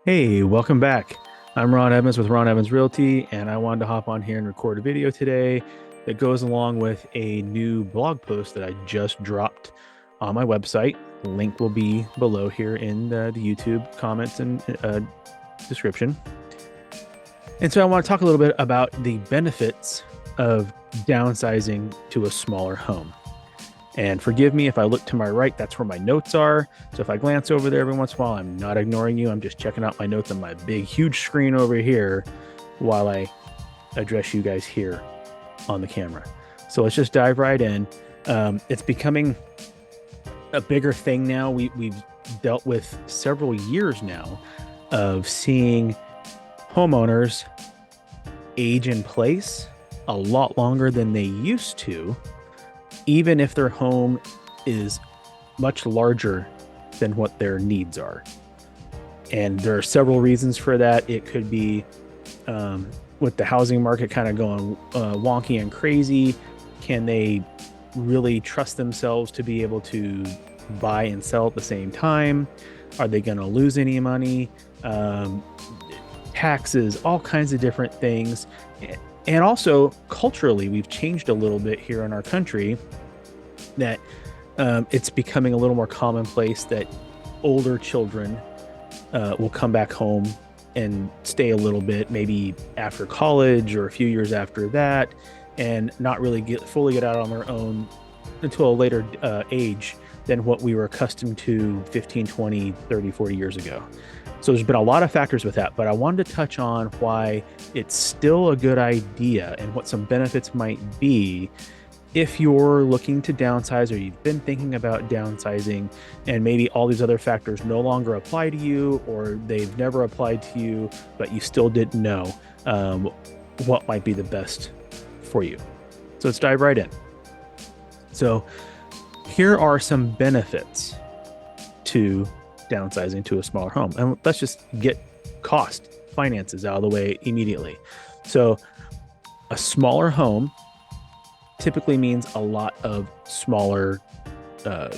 Hey, welcome back. I'm Ron Evans with Ron Evans Realty, and I wanted to hop on here and record a video today that goes along with a new blog post that I just dropped on my website. Link will be below here in the YouTube comments and description. And so I want to talk a little bit about the benefits of downsizing to a smaller home. And forgive me if I look to my right, that's where my notes are. So if I glance over there every once in a while, I'm not ignoring you. I'm just checking out my notes on my big, huge screen over here while I address you guys here on the camera. So let's just dive right in. It's becoming a bigger thing now. We've dealt with several years now of seeing homeowners age in place a lot longer than they used to, even if their home is much larger than what their needs are. And there are several reasons for that. It could be with the housing market kind of going wonky and crazy. Can they really trust themselves to be able to buy and sell at the same time? Are they going to lose any money? Taxes, all kinds of different things. And also culturally, we've changed a little bit here in our country that it's becoming a little more commonplace that older children will come back home and stay a little bit, maybe after college or a few years after that, and not really fully get out on their own until a later age than what we were accustomed to 15, 20, 30, 40 years ago. So there's been a lot of factors with that, but I wanted to touch on why it's still a good idea and what some benefits might be if you're looking to downsize or you've been thinking about downsizing and maybe all these other factors no longer apply to you or they've never applied to you, but you still didn't know what might be the best for you. So let's dive right in. So here are some benefits to downsizing to a smaller home. And let's just get finances out of the way immediately. So a smaller home typically means a lot of smaller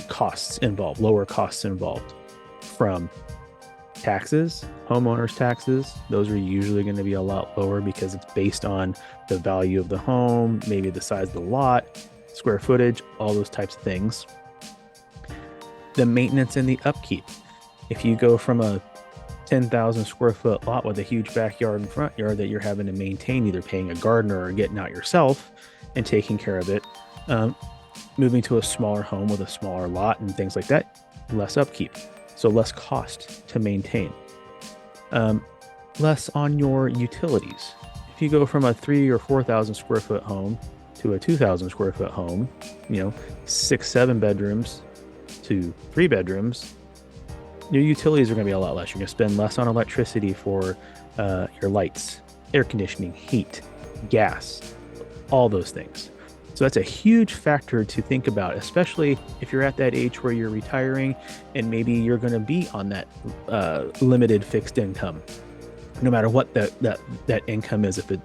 costs involved, lower costs involved, from taxes, homeowners taxes. Those are usually going to be a lot lower because it's based on the value of the home, maybe the size of the lot, square footage, all those types of things. The maintenance and the upkeep. If you go from a 10,000 square foot lot with a huge backyard and front yard that you're having to maintain, either paying a gardener or getting out yourself and taking care of it, moving to a smaller home with a smaller lot and things like that, less upkeep. So less cost to maintain. Less on your utilities. If you go from a 3,000 or 4,000 square foot home to a 2,000 square foot home, 6, 7 bedrooms to 3 bedrooms, your utilities are going to be a lot less. You're going to spend less on electricity for your lights, air conditioning, heat, gas, all those things. So that's a huge factor to think about, especially if you're at that age where you're retiring and maybe you're going to be on that limited fixed income, no matter what that income is, if it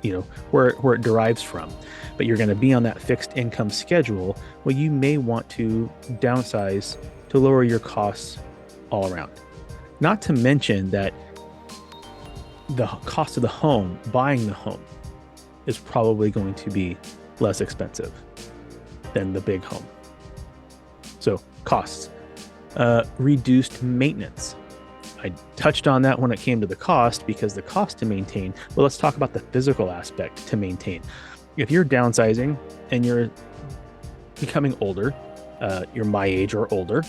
where it derives from. But you're going to be on that fixed income schedule. Well, you may want to downsize to lower your costs all around. Not to mention that the cost of the home, buying the home, is probably going to be less expensive than the big home. So costs, reduced maintenance. I touched on that when it came to the cost, because the cost to maintain, well, let's talk about the physical aspect to maintain. If you're downsizing and you're becoming older, you're my age or older,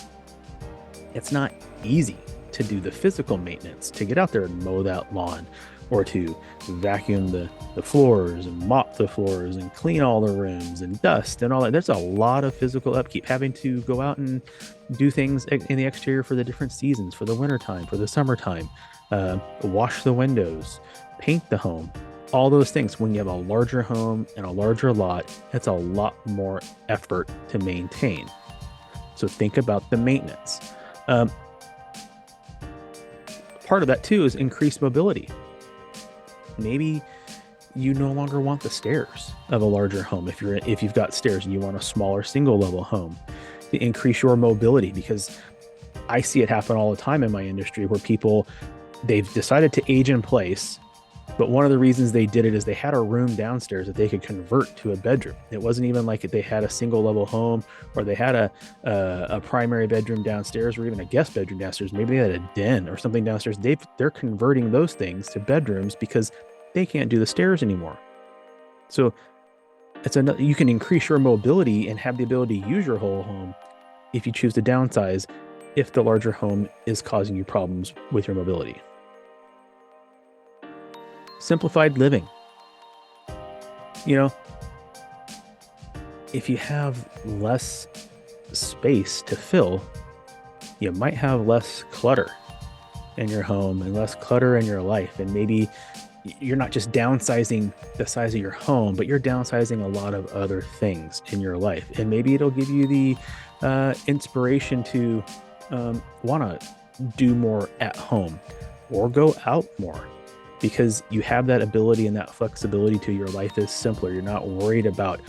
it's not easy to do the physical maintenance, to get out there and mow that lawn, or to vacuum the floors and mop the floors and clean all the rooms and dust and all that. There's a lot of physical upkeep, having to go out and do things in the exterior for the different seasons, for the wintertime, for the summertime, wash the windows, paint the home, all those things. When you have a larger home and a larger lot, it's a lot more effort to maintain. So think about the maintenance. Part of that too is increased mobility. Maybe you no longer want the stairs of a larger home if you've got stairs and you want a smaller single level home, to increase your mobility, because I see it happen all the time in my industry where people they've decided to age in place. But one of the reasons they did it is they had a room downstairs that they could convert to a bedroom. It wasn't even like they had a single level home, or they had a primary bedroom downstairs, or even a guest bedroom downstairs. Maybe they had a den or something downstairs. They're converting those things to bedrooms because they can't do the stairs anymore. So you can increase your mobility and have the ability to use your whole home if you choose to downsize, if the larger home is causing you problems with your mobility. Simplified living. If you have less space to fill, you might have less clutter in your home and less clutter in your life. And maybe you're not just downsizing the size of your home, but you're downsizing a lot of other things in your life. And maybe it'll give you the inspiration to want to do more at home or go out more, because you have that ability and that flexibility to your life is simpler. You're not worried about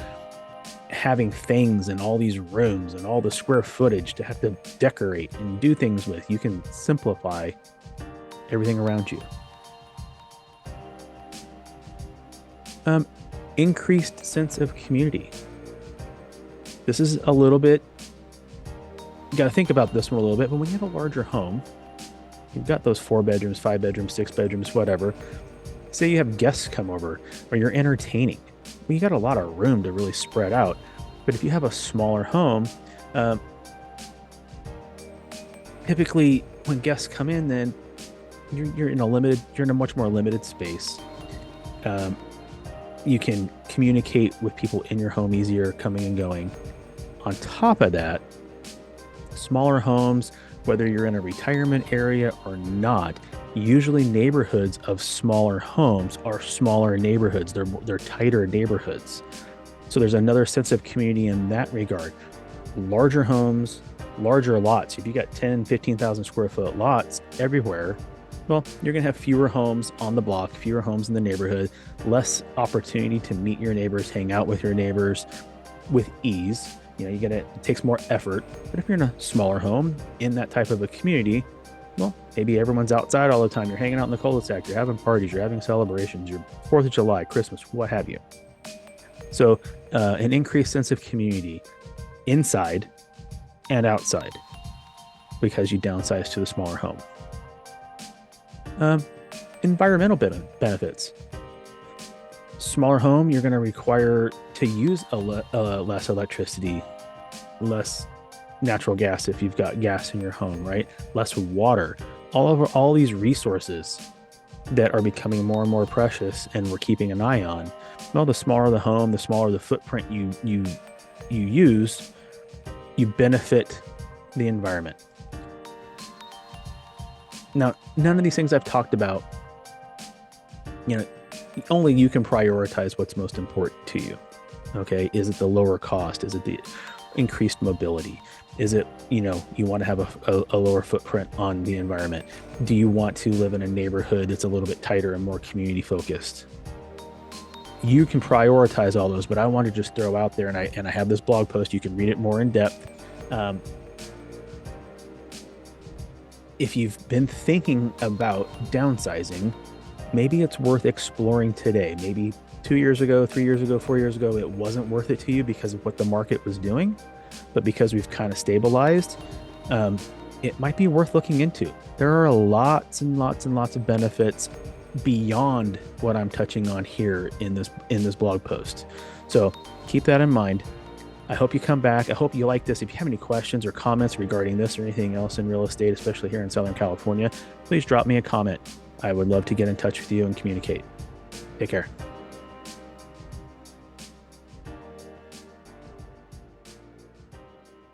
having things in all these rooms and all the square footage to have to decorate and do things with. You can simplify everything around you. Increased sense of community. This is a little bit, you got to think about this one a little bit, but when you have a larger home, you've got those 4 bedrooms, 5 bedrooms, 6 bedrooms, whatever. Say you have guests come over or you're entertaining. Well, you got a lot of room to really spread out. But if you have a smaller home, typically when guests come in, then you're in a much more limited space. You can communicate with people in your home easier, coming and going. On top of that, smaller homes, whether you're in a retirement area or not, usually neighborhoods of smaller homes are smaller neighborhoods. They're tighter neighborhoods. So there's another sense of community in that regard. Larger homes, larger lots. If you got 10, 15,000 square foot lots everywhere, well, you're going to have fewer homes on the block, fewer homes in the neighborhood, less opportunity to meet your neighbors, hang out with your neighbors with ease. It takes more effort. But if you're in a smaller home in that type of a community, well, maybe everyone's outside all the time. You're hanging out in the cul-de-sac. You're having parties. You're having celebrations. Your 4th of July, Christmas, what have you. So an increased sense of community inside and outside because you downsize to a smaller home. Environmental benefits. Smaller home, you're going to require to use less electricity, less natural gas if you've got gas in your home, right? Less water. All these resources that are becoming more and more precious and we're keeping an eye on. Well, the smaller the home, the smaller the footprint you use, you benefit the environment. Now, none of these things I've talked about, only you can prioritize what's most important to you. Okay. Is it the lower cost? Is it the increased mobility? Is it, you want to have a lower footprint on the environment? Do you want to live in a neighborhood that's a little bit tighter and more community focused? You can prioritize all those, but I want to just throw out there, and I have this blog post. You can read it more in depth. If you've been thinking about downsizing, maybe it's worth exploring today. Maybe 2 years ago, 3 years ago, 4 years ago, it wasn't worth it to you because of what the market was doing. But because we've kind of stabilized, it might be worth looking into. There are lots and lots and lots of benefits beyond what I'm touching on here in this blog post. So keep that in mind. I hope you come back. I hope you like this. If you have any questions or comments regarding this or anything else in real estate, especially here in Southern California, please drop me a comment. I would love to get in touch with you and communicate. Take care.